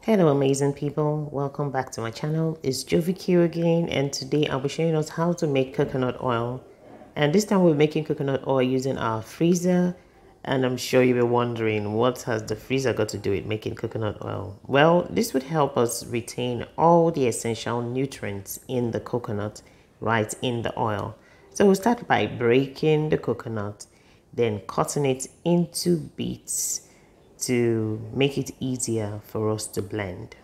Hello amazing people, welcome back to my channel. It's Joviq again, and today I'll be showing us how to make coconut oil. And this time we're making coconut oil using our freezer, and I'm sure you'll be wondering, what has the freezer got to do with making coconut oil? Well, this would help us retain all the essential nutrients in the coconut right in the oil. So we'll start by breaking the coconut, then cutting it into bits to make it easier for us to blend.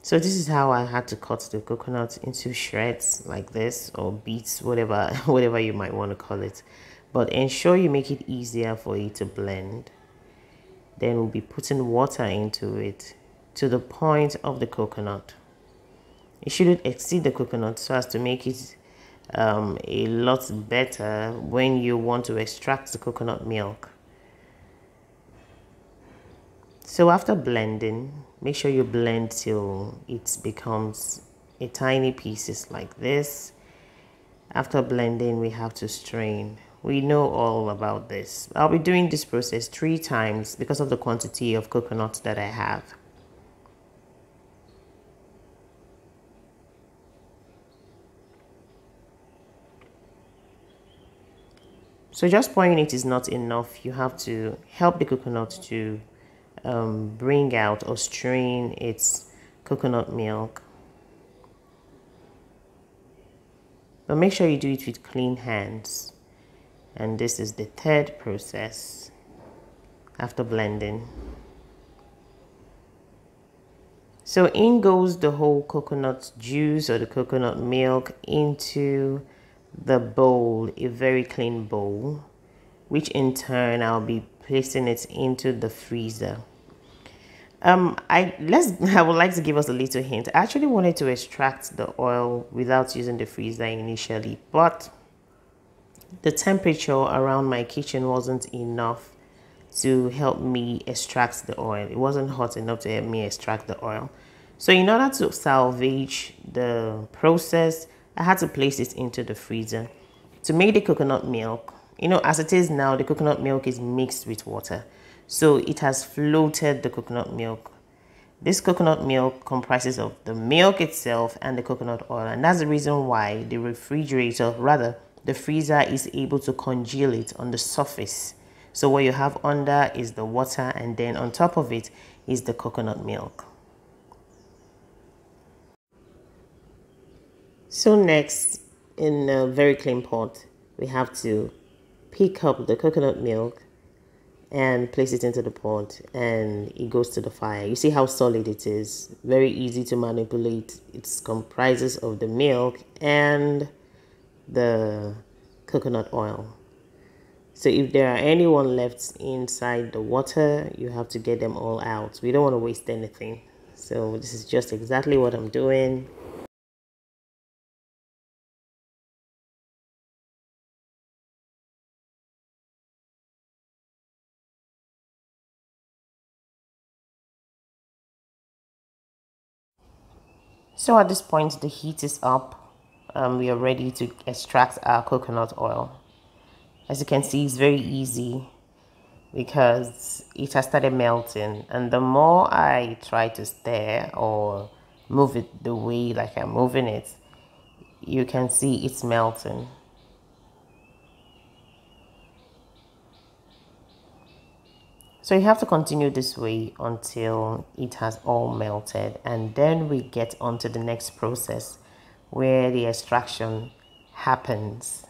So this is how I had to cut the coconut into shreds like this, or bits, whatever whatever you might want to call it. But ensure you make it easier for it to blend. Then we'll be putting water into it to the point of the coconut. It shouldn't exceed the coconut so as to make it a lot better when you want to extract the coconut milk. So after blending, make sure you blend till it becomes a tiny pieces like this. After blending, we have to strain. We know all about this. I'll be doing this process 3 times because of the quantity of coconut that I have. So just pouring it is not enough. You have to help the coconut to bring out or strain its coconut milk. But make sure you do it with clean hands. And this is the 3rd process after blending. So in goes the whole coconut juice or the coconut milk into the bowl, a very clean bowl, which in turn I'll be placing it into the freezer. I would like to give us a little hint. I actually wanted to extract the oil without using the freezer initially, but the temperature around my kitchen wasn't enough to help me extract the oil. It wasn't hot enough to help me extract the oil. So in order to salvage the process, I had to place it into the freezer. To make the coconut milk, as it is now, the coconut milk is mixed with water. So it has floated the coconut milk. This coconut milk comprises of the milk itself and the coconut oil. And that's the reason why the refrigerator, rather, the freezer is able to congeal it on the surface. So what you have under is the water, and then on top of it is the coconut milk. So next, in a very clean pot, we have to pick up the coconut milk and place it into the pot, and it goes to the fire. You see how solid it is, very easy to manipulate. It comprises of the milk and the coconut oil. So if there are anyone left inside the water, you have to get them all out. We don't want to waste anything. So this is just exactly what I'm doing. So at this point, the heat is up. We are ready to extract our coconut oil. As you can see, it's very easy because it has started melting, and the more I try to stir or move it the way like I'm moving it, you can see it's melting. So you have to continue this way until it has all melted, and then we get on to the next process where the extraction happens,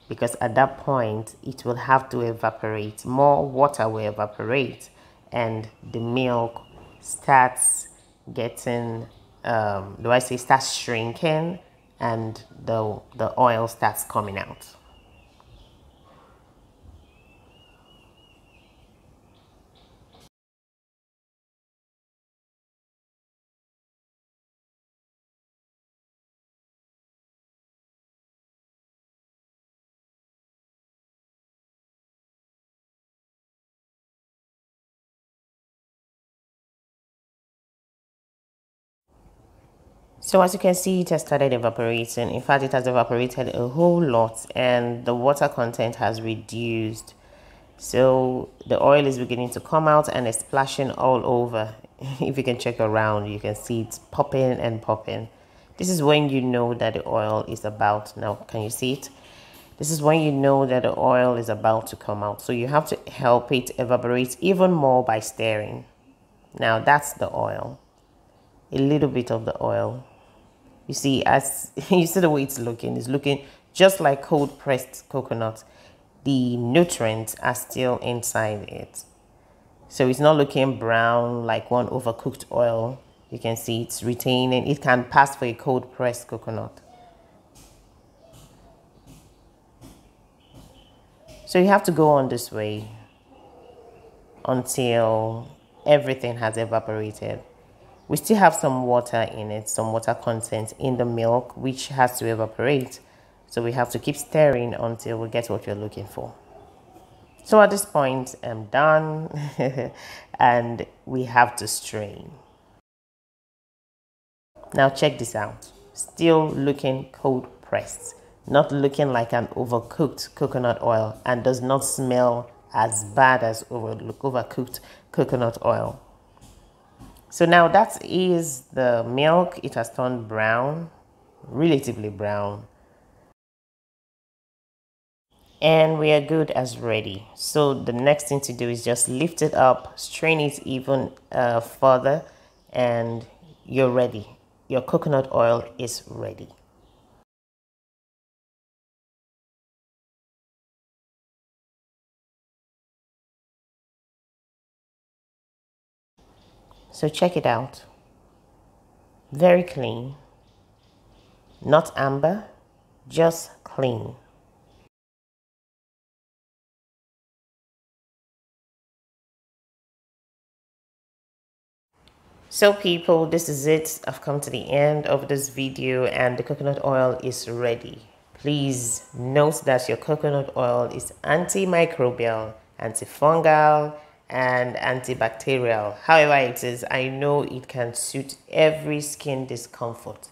because at that point it will have to evaporate. More water will evaporate and the milk starts getting starts shrinking, and the oil starts coming out. So as you can see, it has started evaporating. In fact, it has evaporated a whole lot and the water content has reduced. So the oil is beginning to come out and it's splashing all over. If you can check around, you can see it's popping and popping. This is when you know that the oil is about, now can you see it? This is when you know that the oil is about to come out. So you have to help it evaporate even more by stirring. Now that's the oil. A little bit of the oil. You see, as you see the way it's looking just like cold pressed coconut. The nutrients are still inside it. So it's not looking brown like one overcooked oil. You can see it's retaining. It can pass for a cold pressed coconut. So you have to go on this way until everything has evaporated. We still have some water in it, some water content in the milk, which has to evaporate. So we have to keep stirring until we get what we're looking for. So at this point, I'm done and we have to strain. Now check this out. Still looking cold pressed, not looking like an overcooked coconut oil, and does not smell as bad as overcooked coconut oil. So now that is the milk. It has turned brown, relatively brown. And we are good as ready. So the next thing to do is just lift it up, strain it even further, and you're ready. Your coconut oil is ready. So check it out. Very clean. Not amber, just clean. So people, this is it. I've come to the end of this video and the coconut oil is ready. Please note that your coconut oil is antimicrobial, antifungal, and antibacterial. However it is, I know it can suit every skin discomfort.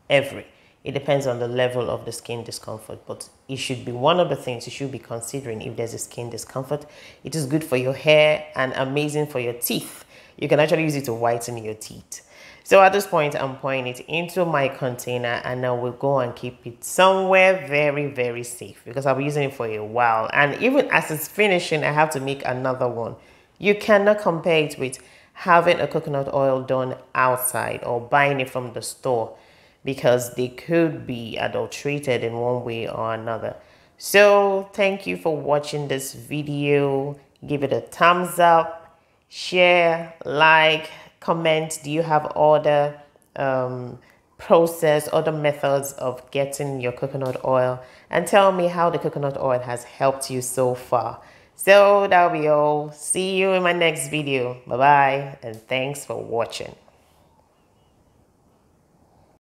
Every. It depends on the level of the skin discomfort, but it should be one of the things you should be considering if there's a skin discomfort. It is good for your hair and amazing for your teeth. You can actually use it to whiten your teeth. So at this point, I'm pouring it into my container and now we'll go and keep it somewhere very, very safe because I'll be using it for a while. And even as it's finishing, I have to make another one. You cannot compare it with having a coconut oil done outside or buying it from the store because they could be adulterated in one way or another. So thank you for watching this video. Give it a thumbs up. Share, like, comment. Do you have other other methods of getting your coconut oil? And tell me how the coconut oil has helped you so far. So that'll be all. See you in my next video. Bye-bye and thanks for watching.